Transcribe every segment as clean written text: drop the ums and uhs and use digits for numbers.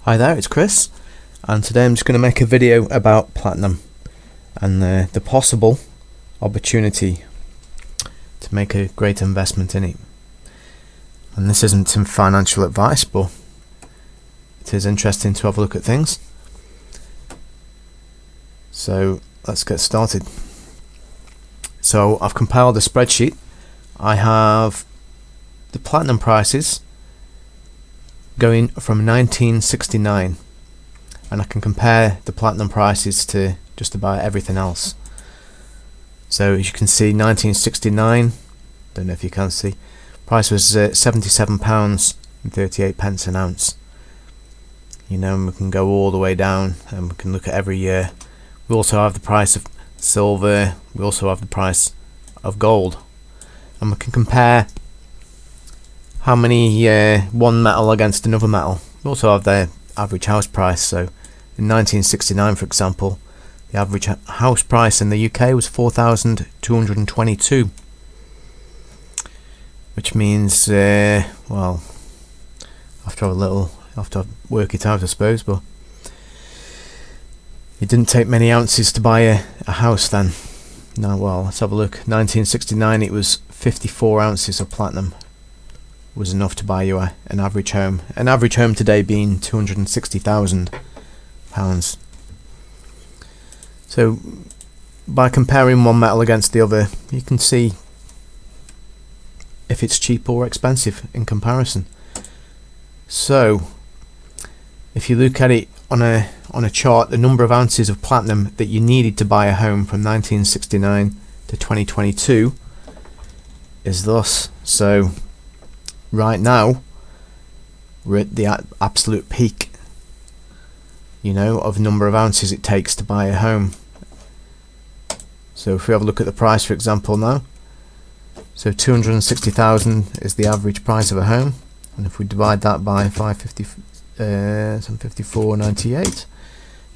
Hi there, it's Chris, and today I'm just going to make a video about platinum and the possible opportunity to make a great investment in it. And this isn't some financial advice, but it is interesting to have a look at things. So let's get started. So I've compiled a spreadsheet. I have the platinum prices going from 1969, and I can compare the platinum prices to just about everything else. So as you can see, 1969, don't know if you can see, price was £77.38 an ounce. You know, and we can go all the way down and we can look at every year. We also have the price of silver, we also have the price of gold, and we can compare how many one metal against another metal. We also have the average house price. So in 1969, for example, the average house price in the UK was 4,222, which means well, I have to work it out, I suppose, but it didn't take many ounces to buy a house then. No, well, let's have a look. 1969, it was 54 ounces of platinum was enough to buy you an average home. An average home today being £260,000. So by comparing one metal against the other, you can see if it's cheap or expensive in comparison. So if you look at it on a chart, the number of ounces of platinum that you needed to buy a home from 1969 to 2022 is thus. So right now we're at the absolute peak, you know, of number of ounces it takes to buy a home. So if we have a look at the price, for example, now, so 260,000 is the average price of a home, and if we divide that by 54.98,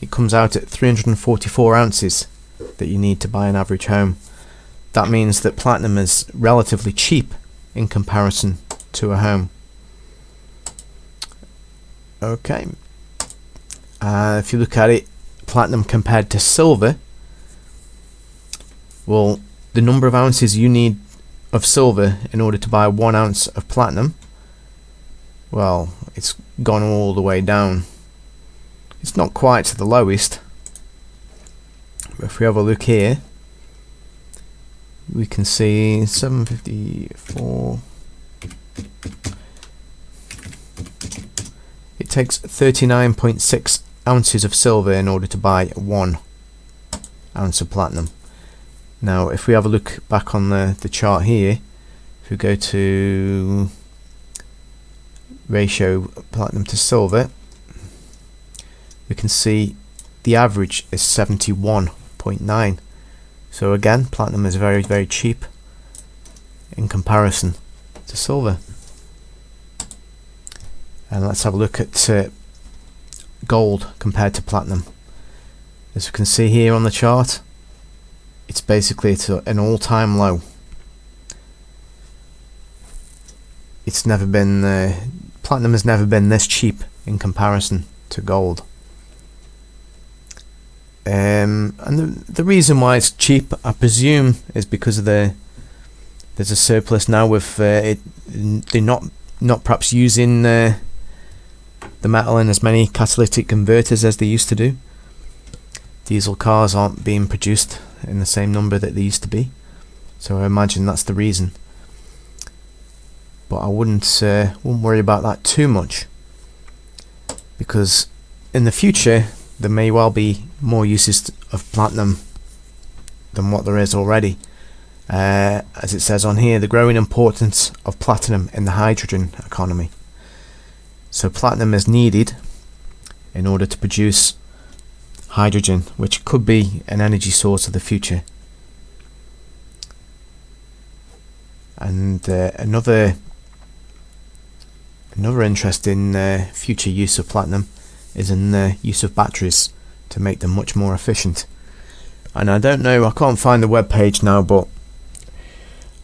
it comes out at 344 ounces that you need to buy an average home. That means that platinum is relatively cheap in comparison to a home. Okay, if you look at it, platinum compared to silver, well, the number of ounces you need of silver in order to buy 1 ounce of platinum, well, it's gone all the way down. It's not quite to the lowest, but if we have a look here, we can see 754. It takes 39.6 ounces of silver in order to buy 1 ounce of platinum. Now if we have a look back on the chart here, if we go to ratio platinum to silver, we can see the average is 71.9. So again, platinum is very, very cheap in comparison to silver. And let's have a look at gold compared to platinum. As we can see here on the chart, it's basically at an all-time low. It's never been platinum has never been this cheap in comparison to gold. And the reason why it's cheap, I presume, is because of there's a surplus now with they're not perhaps using the metal in as many catalytic converters as they used to do. Diesel cars aren't being produced in the same number that they used to be, so I imagine that's the reason. But I wouldn't worry about that too much, because in the future there may well be more uses of platinum than what there is already. As it says on here, the growing importance of platinum in the hydrogen economy. So platinum is needed in order to produce hydrogen, which could be an energy source of the future. And another interesting future use of platinum is in the use of batteries to make them much more efficient. And I don't know, I can't find the web page now, but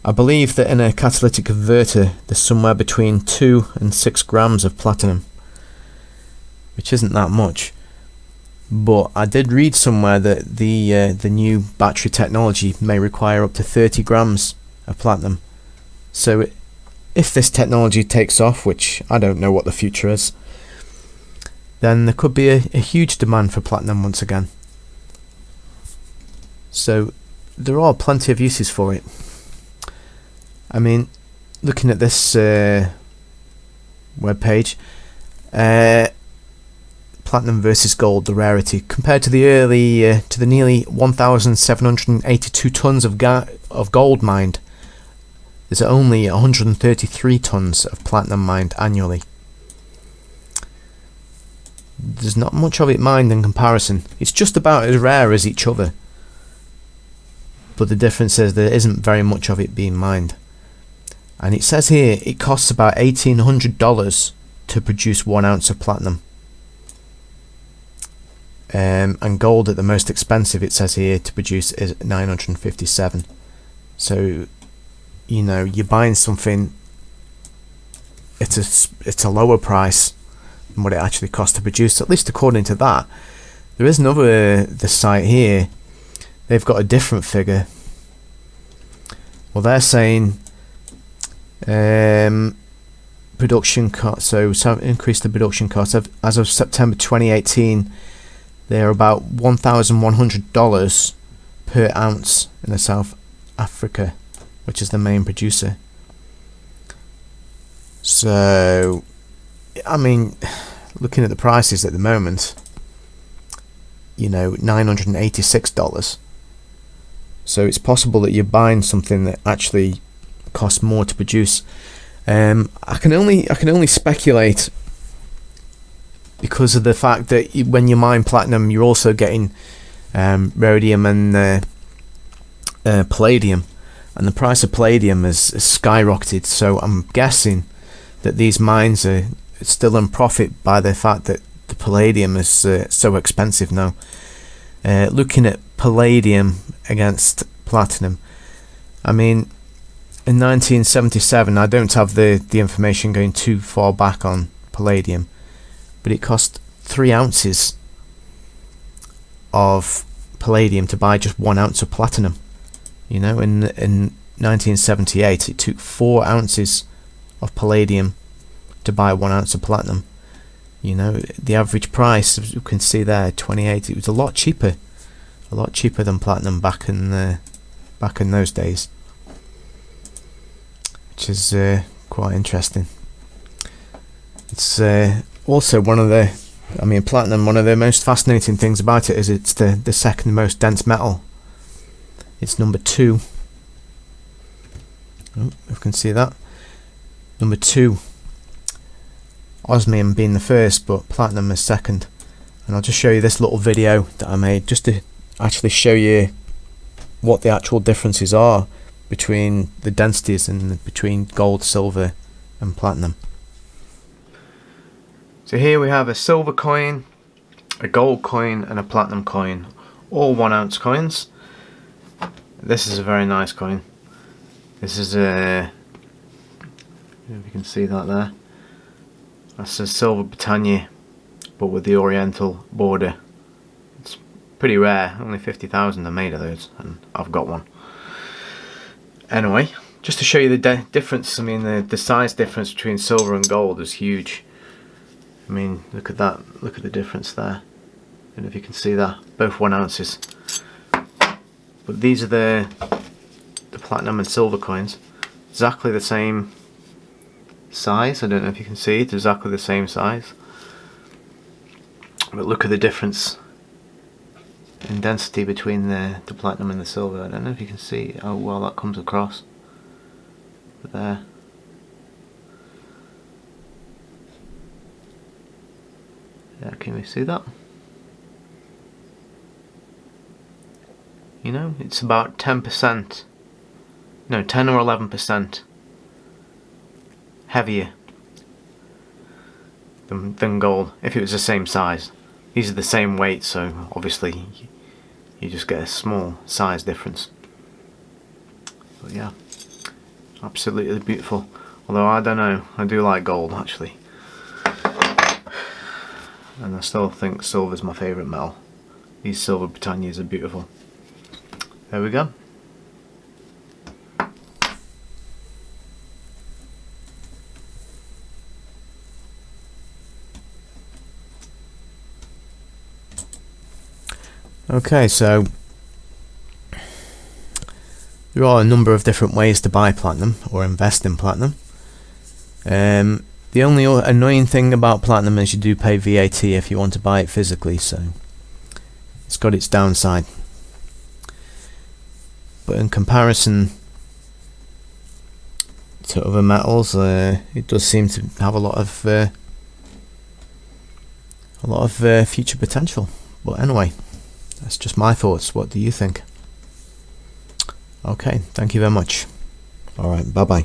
I believe that in a catalytic converter there's somewhere between 2 and 6 grams of platinum. which isn't that much. But I did read somewhere that the new battery technology may require up to 30 grams of platinum. So if this technology takes off, which I don't know what the future is, then there could be a huge demand for platinum once again. So there are plenty of uses for it. I mean, looking at this web page, platinum versus gold, the rarity compared to the nearly 1,782 tons of gold mined. There's only 133 tons of platinum mined annually. There's not much of it mined in comparison. It's just about as rare as each other. But the difference is there isn't very much of it being mined. And it says here it costs about $1,800 to produce 1 ounce of platinum. And gold at the most expensive, it says here, to produce is $957. So, you know, you're buying something, it's a lower price than what it actually costs to produce, at least according to that. There is another, the site here, they've got a different figure. Well, they're saying production cost, so increase the production cost as of September 2018. They're about $1,100 per ounce in the South Africa, which is the main producer. So, I mean, looking at the prices at the moment, you know, $986. So it's possible that you're buying something that actually costs more to produce. I can only speculate, because of the fact that when you mine platinum, you're also getting rhodium and palladium, and the price of palladium has skyrocketed. So I'm guessing that these mines are still in profit by the fact that the palladium is so expensive now. Looking at palladium against platinum, I mean, in 1977, I don't have the information going too far back on palladium, but it cost 3 ounces of palladium to buy just 1 ounce of platinum. You know, in 1978, it took 4 ounces of palladium to buy 1 ounce of platinum. You know, the average price, as you can see there, 28. It was a lot cheaper than platinum back in those days, which is quite interesting. It's also one of the, I mean, platinum, one of the most fascinating things about it is it's the second most dense metal. It's number 2. Oh, you can see that. Number 2. Osmium being the first, but platinum is second. And I'll just show you this little video that I made just to actually show you what the actual differences are between the densities and between gold, silver and platinum. So here we have a silver coin, a gold coin and a platinum coin, all 1 ounce coins. This is a very nice coin. This is a, if you can see that there, that's a silver Britannia, but with the oriental border. It's pretty rare, only 50,000 are made of those, and I've got one. Anyway, just to show you the difference, I mean the size difference between silver and gold is huge. I mean, look at that, look at the difference there. I don't know if you can see that, both 1 ounces. But these are the platinum and silver coins, exactly the same size. I don't know if you can see it, exactly the same size. But look at the difference in density between the platinum and the silver. I don't know if you can see how well that comes across. But there. Yeah, can we see that? You know, it's about 10%, no, 10 or 11% heavier than gold if it was the same size. These are the same weight, so obviously you just get a small size difference. But yeah, absolutely beautiful. Although I don't know, I do like gold actually. and I still think silver's my favourite metal. These silver Britannias are beautiful. There we go. Okay, so there are a number of different ways to buy platinum or invest in platinum. The only annoying thing about platinum is you do pay VAT if you want to buy it physically, so it's got its downside. But in comparison to other metals, it does seem to have a lot of future potential. But anyway, that's just my thoughts. What do you think? Okay, thank you very much. Alright, bye bye.